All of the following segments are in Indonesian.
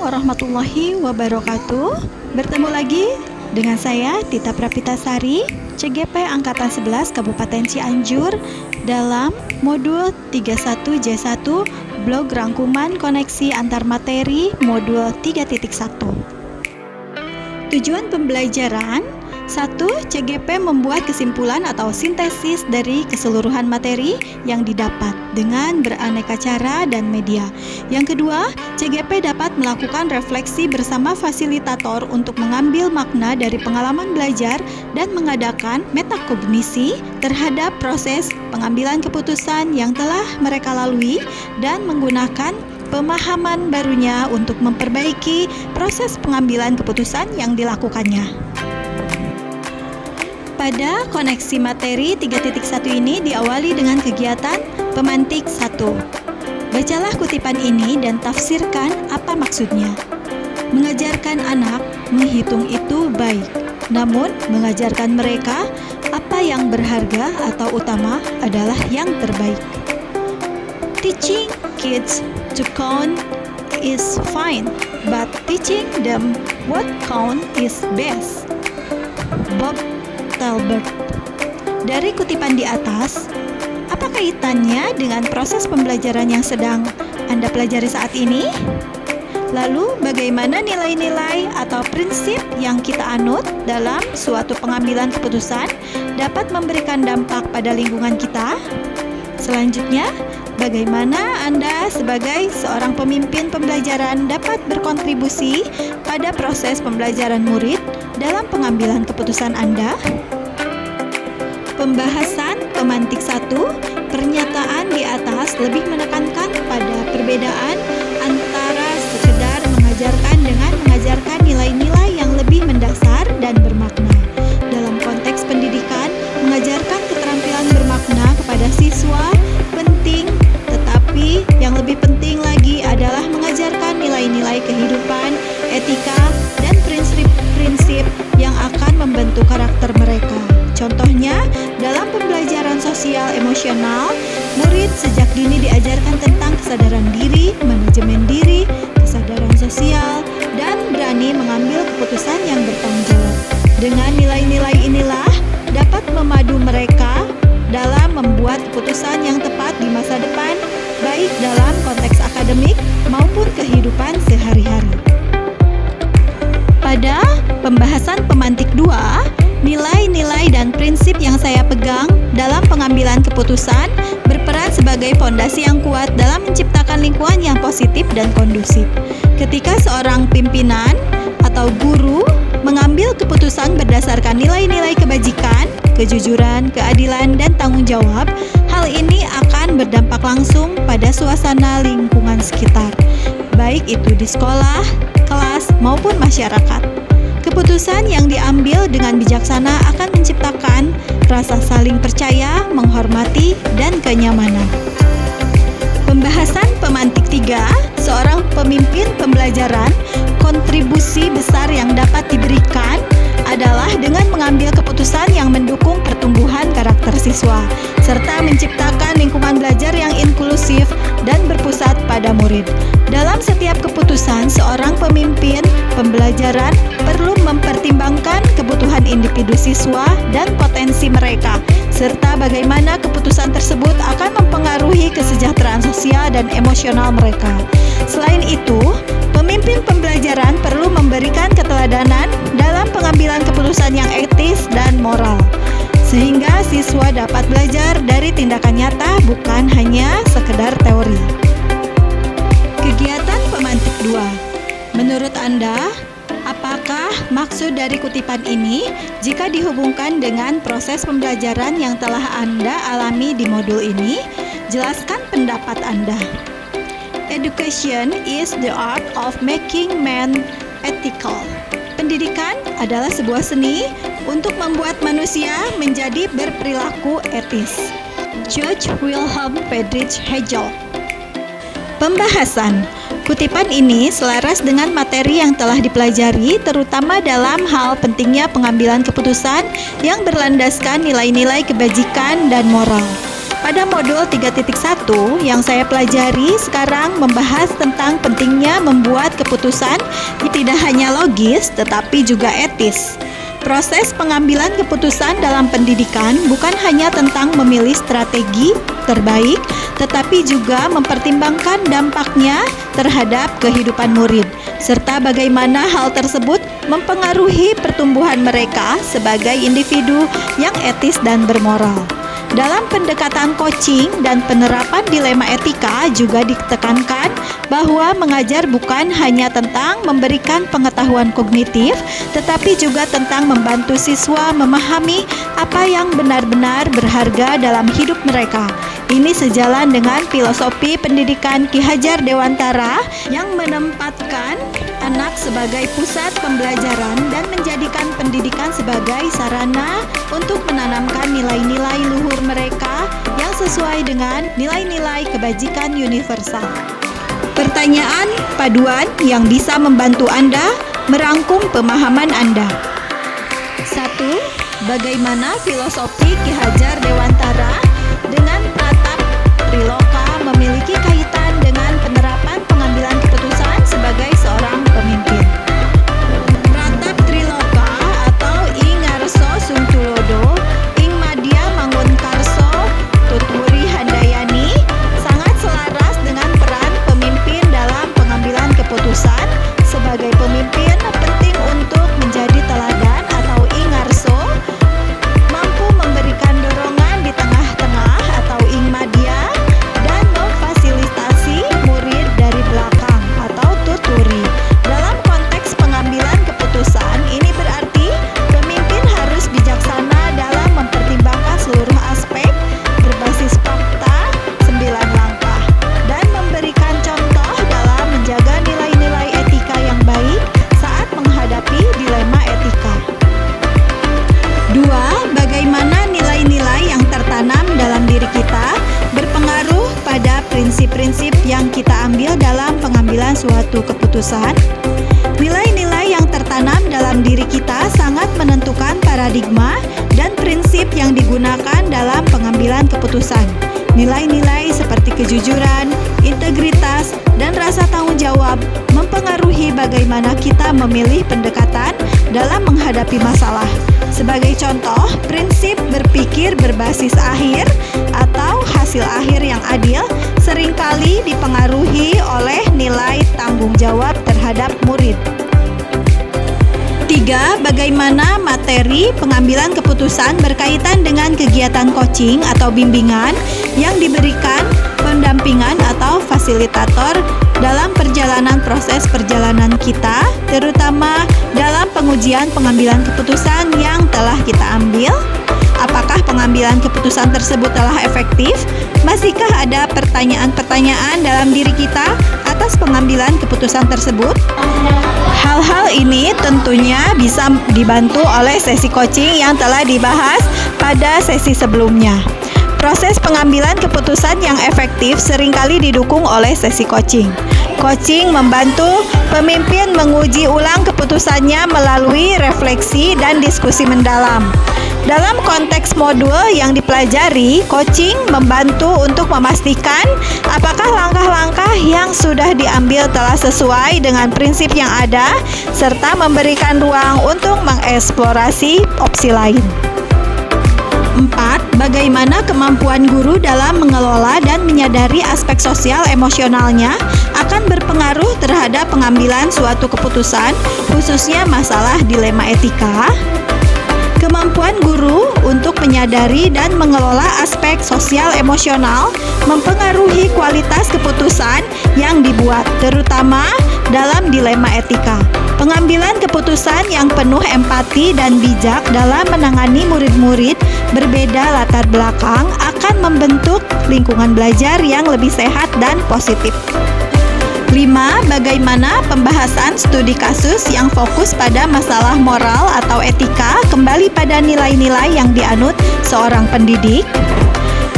warahmatullahi wabarakatuh. Bertemu lagi dengan saya Tita Prapitasari, CGP Angkatan 11 Kabupaten Cianjur dalam modul 31J1 Blok Rangkuman Koneksi Antar Materi modul 3.1. Tujuan pembelajaran 1. CGP membuat kesimpulan atau sintesis dari keseluruhan materi yang didapat dengan beraneka cara dan media. Yang kedua, CGP dapat melakukan refleksi bersama fasilitator untuk mengambil makna dari pengalaman belajar dan mengadakan metakognisi terhadap proses pengambilan keputusan yang telah mereka lalui dan menggunakan pemahaman barunya untuk memperbaiki proses pengambilan keputusan yang dilakukannya. Pada koneksi materi 3.1 ini diawali dengan kegiatan pemantik 1. Bacalah kutipan ini dan tafsirkan apa maksudnya. Mengajarkan anak menghitung itu baik, namun mengajarkan mereka apa yang berharga atau utama adalah yang terbaik. Teaching kids to count is fine, but teaching them what count is best. Bob Talbert. Dari kutipan di atas, apa kaitannya dengan proses pembelajaran yang sedang Anda pelajari saat ini? Lalu, bagaimana nilai-nilai atau prinsip yang kita anut dalam suatu pengambilan keputusan dapat memberikan dampak pada lingkungan kita? Selanjutnya, bagaimana Anda sebagai seorang pemimpin pembelajaran dapat berkontribusi pada proses pembelajaran murid dalam pengambilan keputusan Anda? Pembahasan pemantik 1, pernyataan di atas lebih menekankan pada perbedaan antara sekedar mengajarkan dengan mengajarkan nilai-nilai yang lebih mendasar dan bermakna. Dalam konteks pendidikan, mengajarkan keterampilan bermakna kepada siswa penting, tetapi yang lebih penting lagi adalah mengajarkan nilai-nilai kehidupan, etika, dan prinsip-prinsip yang akan membentuk karakter mereka. Contohnya, dalam pembelajaran sosial emosional, murid sejak dini diajarkan tentang kesadaran diri, manajemen diri, kesadaran sosial, dan berani mengambil keputusan yang bertanggung jawab. Dengan nilai-nilai inilah dapat memadu mereka dalam membuat keputusan yang tepat di masa depan, baik dalam konteks akademik maupun kehidupan sehari-hari. Pada pembahasan pemantik 2, nilai-nilai dan prinsip yang saya pegang dalam pengambilan keputusan berperan sebagai fondasi yang kuat dalam menciptakan lingkungan yang positif dan kondusif. Ketika seorang pimpinan atau guru mengambil keputusan berdasarkan nilai-nilai kebajikan, kejujuran, keadilan, dan tanggung jawab, hal ini akan berdampak langsung pada suasana lingkungan sekitar, baik itu di sekolah, kelas, maupun masyarakat. Keputusan yang diambil dengan bijaksana akan menciptakan rasa saling percaya, menghormati, dan kenyamanan. Pembahasan pemantik 3, seorang pemimpin pembelajaran, kontribusi besar yang dapat diberikan adalah dengan mengambil keputusan yang mendukung pertumbuhan karakter siswa, serta menciptakan lingkungan belajar yang inklusif dan berpusat pada murid. Dalam setiap keputusan, seorang pemimpin pembelajaran perlu mempertimbangkan kebutuhan individu siswa dan potensi mereka, serta bagaimana keputusan tersebut akan mempengaruhi kesejahteraan sosial dan emosional mereka. Selain itu, pemimpin pembelajaran perlu memberikan keteladanan dalam pengambilan keputusan yang etis dan moral, sehingga siswa dapat belajar dari tindakan nyata, bukan hanya sekedar teori. Kegiatan pemantik 2. Menurut Anda, apakah maksud dari kutipan ini jika dihubungkan dengan proses pembelajaran yang telah Anda alami di modul ini? Jelaskan pendapat Anda. Education is the art of making man ethical. Pendidikan adalah sebuah seni untuk membuat manusia menjadi berperilaku etis. George Wilhelm Friedrich Hegel. Pembahasan. Kutipan ini selaras dengan materi yang telah dipelajari, terutama dalam hal pentingnya pengambilan keputusan yang berlandaskan nilai-nilai kebajikan dan moral. Pada modul 3.1 yang saya pelajari sekarang membahas tentang pentingnya membuat keputusan yang tidak hanya logis tetapi juga etis. Proses pengambilan keputusan dalam pendidikan bukan hanya tentang memilih strategi terbaik, tetapi juga mempertimbangkan dampaknya terhadap kehidupan murid, serta bagaimana hal tersebut mempengaruhi pertumbuhan mereka sebagai individu yang etis dan bermoral. Dalam pendekatan coaching dan penerapan dilema etika juga ditekankan bahwa mengajar bukan hanya tentang memberikan pengetahuan kognitif, tetapi juga tentang membantu siswa memahami apa yang benar-benar berharga dalam hidup mereka. Ini sejalan dengan filosofi pendidikan Ki Hajar Dewantara yang menempatkan anak sebagai pusat pembelajaran dan menjadikan pendidikan sebagai sarana untuk menanamkan nilai-nilai luhur mereka yang sesuai dengan nilai-nilai kebajikan universal. Pertanyaan paduan yang bisa membantu Anda merangkum pemahaman Anda. 1. Bagaimana filosofi Ki Hajar Dewantara dengan pratap Triloka memiliki kaitan dengan penerapan pengambilan keputusan sebagai seorang pemimpin? Pratap Triloka atau Ing Ngarso Sungtulodo, Ing Madya Mangunkarso Tutwuri Handayani sangat selaras dengan peran pemimpin dalam pengambilan keputusan. Sebagai pemimpin penting untuk menjadi teladan atau Ing Ngarso, mampu memberikan dorongan di tengah-tengah atau Ing Madya, dan memfasilitasi murid dari belakang atau tuturi. Dalam konteks pengambilan keputusan, ini berarti pemimpin harus bijaksana dalam mempertimbangkan seluruh aspek berbasis fakta 9 langkah dan memberikan contoh dalam menjaga nilai-nilai etika yang baik saat menghadapi dilema etika. 2. Bagaimana nilai-nilai yang tertanam dalam diri kita berpengaruh pada prinsip-prinsip yang kita ambil dalam pengambilan suatu keputusan? Nilai-nilai yang tertanam dalam diri kita sangat menentukan paradigma dan prinsip yang digunakan dalam pengambilan keputusan. Nilai-nilai seperti kejujuran, integritas, dan rasa tanggung jawab mempengaruhi bagaimana kita memilih pendekatan dalam menghadapi masalah. Sebagai contoh, prinsip berpikir berbasis akhir atau hasil akhir yang adil seringkali dipengaruhi oleh nilai tanggung jawab terhadap murid. 3. Bagaimana materi pengambilan keputusan berkaitan dengan kegiatan coaching atau bimbingan yang diberikan pendampingan atau fasilitator dalam perjalanan proses perjalanan kita, terutama dalam pengujian pengambilan keputusan yang telah kita ambil. Apakah pengambilan keputusan tersebut telah efektif? Masihkah ada pertanyaan-pertanyaan dalam diri kita atas pengambilan keputusan tersebut? Hal-hal ini tentunya bisa dibantu oleh sesi coaching yang telah dibahas pada sesi sebelumnya. Proses pengambilan keputusan yang efektif seringkali didukung oleh sesi coaching. Coaching membantu pemimpin menguji ulang keputusannya melalui refleksi dan diskusi mendalam. Dalam konteks modul yang dipelajari, coaching membantu untuk memastikan apakah langkah-langkah yang sudah diambil telah sesuai dengan prinsip yang ada, serta memberikan ruang untuk mengeksplorasi opsi lain. 4. Bagaimana kemampuan guru dalam mengelola dan menyadari aspek sosial emosionalnya akan berpengaruh terhadap pengambilan suatu keputusan, khususnya masalah dilema etika? Kemampuan guru untuk menyadari dan mengelola aspek sosial emosional mempengaruhi kualitas keputusan yang dibuat, terutama dalam dilema etika. Pengambilan keputusan yang penuh empati dan bijak dalam menangani murid-murid berbeda latar belakang akan membentuk lingkungan belajar yang lebih sehat dan positif. 5. Bagaimana pembahasan studi kasus yang fokus pada masalah moral atau etika kembali pada nilai-nilai yang dianut seorang pendidik?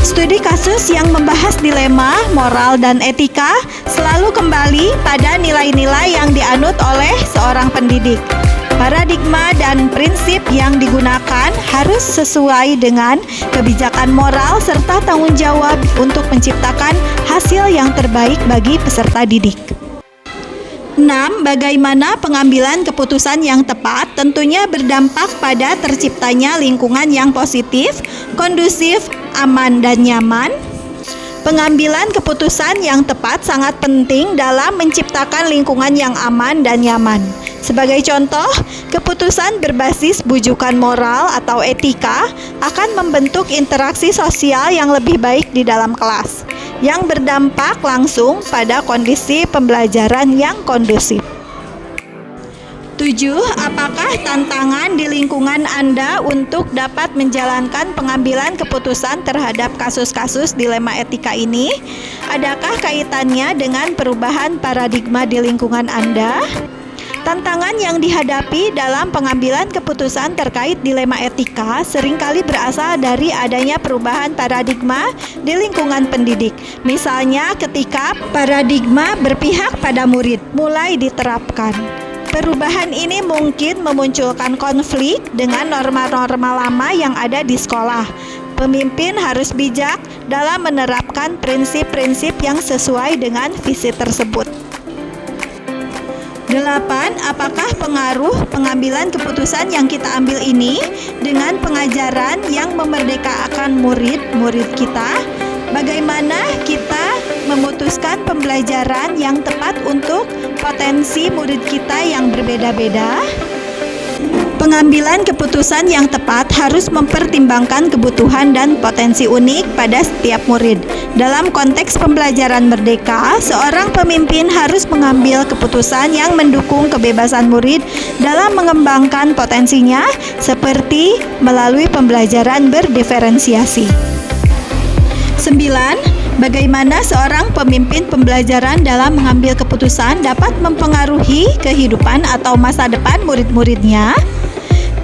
Studi kasus yang membahas dilema, moral, dan etika selalu kembali pada nilai-nilai yang dianut oleh seorang pendidik. Paradigma dan prinsip yang digunakan harus sesuai dengan kebijakan moral serta tanggung jawab untuk menciptakan hasil yang terbaik bagi peserta didik. 6. Bagaimana pengambilan keputusan yang tepat tentunya berdampak pada terciptanya lingkungan yang positif, kondusif, aman, dan nyaman. Pengambilan keputusan yang tepat sangat penting dalam menciptakan lingkungan yang aman dan nyaman. Sebagai contoh, keputusan berbasis bujukan moral atau etika akan membentuk interaksi sosial yang lebih baik di dalam kelas, yang berdampak langsung pada kondisi pembelajaran yang kondusif. 7. Apakah tantangan di lingkungan Anda untuk dapat menjalankan pengambilan keputusan terhadap kasus-kasus dilema etika ini? Adakah kaitannya dengan perubahan paradigma di lingkungan Anda? Tantangan yang dihadapi dalam pengambilan keputusan terkait dilema etika seringkali berasal dari adanya perubahan paradigma di lingkungan pendidik. Misalnya ketika paradigma berpihak pada murid mulai diterapkan. Perubahan ini mungkin memunculkan konflik dengan norma-norma lama yang ada di sekolah. Pemimpin harus bijak dalam menerapkan prinsip-prinsip yang sesuai dengan visi tersebut. 8. Apakah pengaruh pengambilan keputusan yang kita ambil ini dengan pengajaran yang memerdekakan murid-murid kita? Bagaimana kita memutuskan pembelajaran yang tepat untuk potensi murid kita yang berbeda-beda? Pengambilan keputusan yang tepat harus mempertimbangkan kebutuhan dan potensi unik pada setiap murid. Dalam konteks pembelajaran merdeka, seorang pemimpin harus mengambil keputusan yang mendukung kebebasan murid dalam mengembangkan potensinya, seperti melalui pembelajaran berdiferensiasi. 9. Bagaimana seorang pemimpin pembelajaran dalam mengambil keputusan dapat mempengaruhi kehidupan atau masa depan murid-muridnya?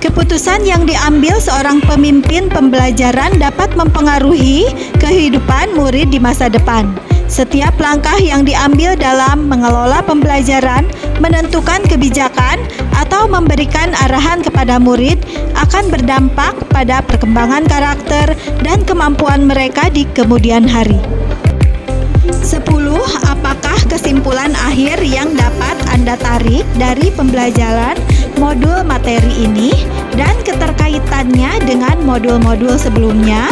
Keputusan yang diambil seorang pemimpin pembelajaran dapat mempengaruhi kehidupan murid di masa depan. Setiap langkah yang diambil dalam mengelola pembelajaran, menentukan kebijakan, atau memberikan arahan kepada murid akan berdampak pada perkembangan karakter dan kemampuan mereka di kemudian hari. 10. Apakah kesimpulan akhir yang dapat Anda tarik dari pembelajaran modul materi ini dan keterkaitannya dengan modul-modul sebelumnya?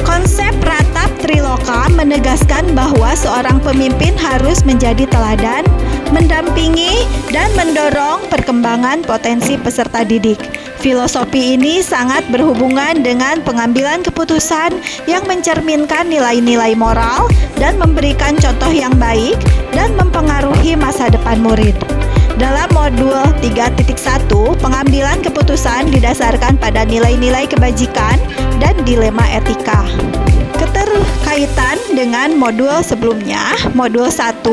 Konsep ratap Triloka menegaskan bahwa seorang pemimpin harus menjadi teladan, mendampingi, dan mendorong perkembangan potensi peserta didik. Filosofi ini sangat berhubungan dengan pengambilan keputusan yang mencerminkan nilai-nilai moral dan memberikan contoh yang baik dan mempengaruhi masa depan murid. Dalam modul 3.1, pengambilan keputusan didasarkan pada nilai-nilai kebajikan dan dilema etika. Keterkaitan dengan modul sebelumnya, modul 1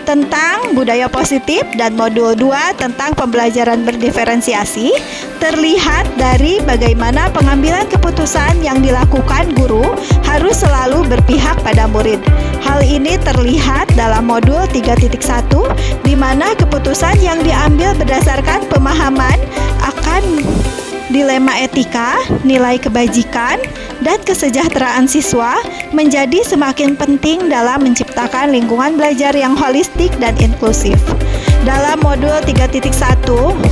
tentang budaya positif dan modul 2 tentang pembelajaran berdiferensiasi, terlihat dari bagaimana pengambilan keputusan yang dilakukan guru harus selalu berpihak pada murid. Hal ini terlihat dalam modul 3.1 di mana keputusan yang diambil berdasarkan pemahaman akan dilema etika, nilai kebajikan, dan kesejahteraan siswa menjadi semakin penting dalam menciptakan lingkungan belajar yang holistik dan inklusif. Dalam modul 3.1,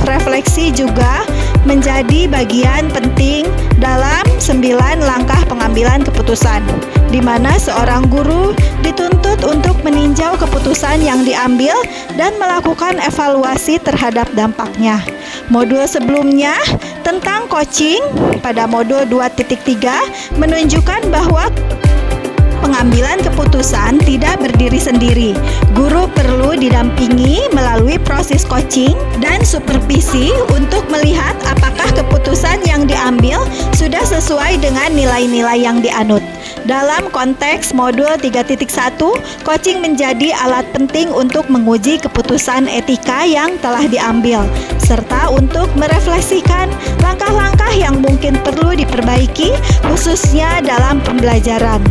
refleksi juga menjadi bagian penting dalam 9 langkah pengambilan keputusan, di mana seorang guru dituntut untuk meninjau keputusan yang diambil dan melakukan evaluasi terhadap dampaknya. Modul sebelumnya tentang coaching pada modul 2.3 menunjukkan bahwa pengambilan keputusan tidak berdiri sendiri. Guru perlu didampingi melalui proses coaching dan supervisi untuk melihat apakah keputusan yang diambil sudah sesuai dengan nilai-nilai yang dianut. Dalam konteks modul 3.1, coaching menjadi alat penting untuk menguji keputusan etika yang telah diambil, serta untuk merefleksikan langkah-langkah yang mungkin perlu diperbaiki, khususnya dalam pembelajaran.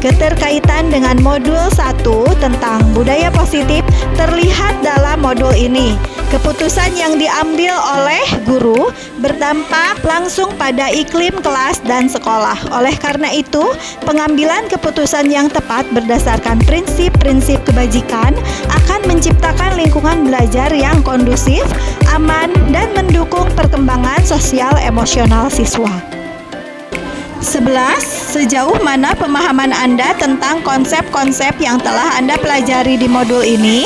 Keterkaitan dengan modul 1 tentang budaya positif terlihat dalam modul ini. Keputusan yang diambil oleh guru berdampak langsung pada iklim kelas dan sekolah. Oleh karena itu, pengambilan keputusan yang tepat berdasarkan prinsip-prinsip kebajikan akan menciptakan lingkungan belajar yang kondusif, aman, dan mendukung perkembangan sosial emosional siswa. 11. Sejauh mana pemahaman Anda tentang konsep-konsep yang telah Anda pelajari di modul ini,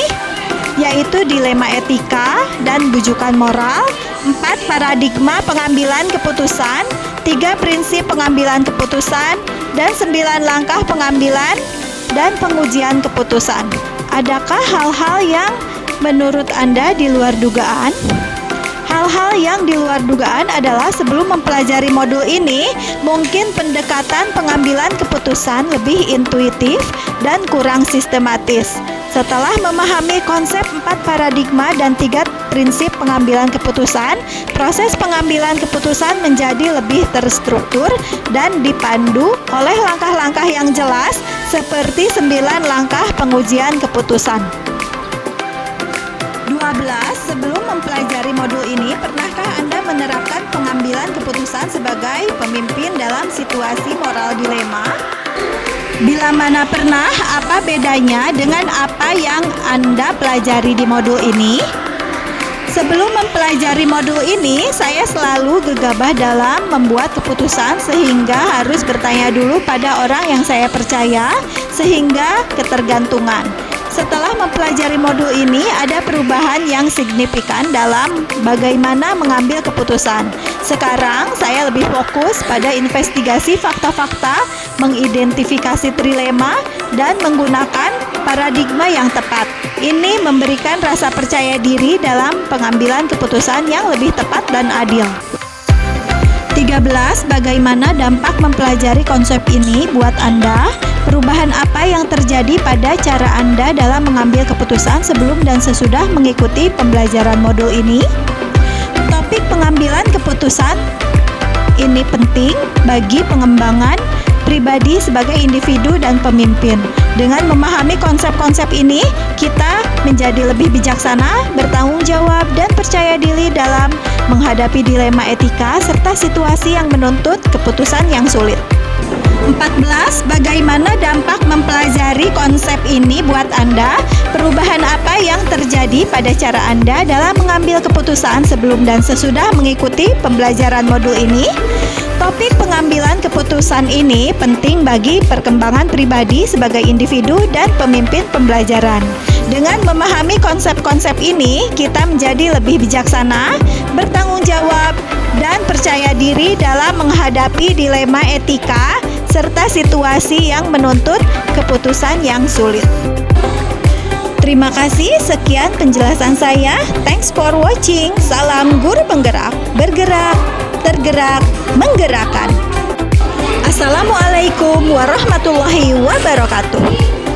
yaitu dilema etika dan bujukan moral, 4 paradigma pengambilan keputusan, 3 prinsip pengambilan keputusan, dan 9 langkah pengambilan dan pengujian keputusan. Adakah hal-hal yang menurut Anda di luar dugaan? Hal-hal yang di luar dugaan adalah sebelum mempelajari modul ini, mungkin pendekatan pengambilan keputusan lebih intuitif dan kurang sistematis. Setelah memahami konsep 4 paradigma dan 3 prinsip pengambilan keputusan, proses pengambilan keputusan menjadi lebih terstruktur dan dipandu oleh langkah-langkah yang jelas seperti 9 langkah pengujian keputusan. 12. Sebelum mempelajari modul ini, pernahkah Anda menerapkan pengambilan keputusan sebagai pemimpin dalam situasi moral dilema? Bila mana pernah, apa bedanya dengan apa yang Anda pelajari di modul ini? Sebelum mempelajari modul ini, saya selalu gegabah dalam membuat keputusan sehingga harus bertanya dulu pada orang yang saya percaya, sehingga ketergantungan. Setelah mempelajari modul ini, ada perubahan yang signifikan dalam bagaimana mengambil keputusan. Sekarang, saya lebih fokus pada investigasi fakta-fakta, mengidentifikasi trilema, dan menggunakan paradigma yang tepat. Ini memberikan rasa percaya diri dalam pengambilan keputusan yang lebih tepat dan adil. 13. Bagaimana dampak mempelajari konsep ini buat Anda? Perubahan apa yang terjadi pada cara Anda dalam mengambil keputusan sebelum dan sesudah mengikuti pembelajaran modul ini? Topik pengambilan keputusan ini penting bagi pengembangan pribadi sebagai individu dan pemimpin. Dengan memahami konsep-konsep ini, kita menjadi lebih bijaksana, bertanggung jawab, dan percaya diri dalam menghadapi dilema etika serta situasi yang menuntut keputusan yang sulit. 14. Bagaimana dampak mempelajari konsep ini buat Anda? Perubahan apa yang terjadi pada cara Anda dalam mengambil keputusan sebelum dan sesudah mengikuti pembelajaran modul ini? Topik pengambilan keputusan ini penting bagi perkembangan pribadi sebagai individu dan pemimpin pembelajaran. Dengan memahami konsep-konsep ini, kita menjadi lebih bijaksana, bertanggung jawab, dan percaya diri dalam menghadapi dilema etika serta situasi yang menuntut keputusan yang sulit. Terima kasih, sekian penjelasan saya. Thanks for watching. Salam guru penggerak, bergerak, tergerak, menggerakkan. Assalamualaikum warahmatullahi wabarakatuh.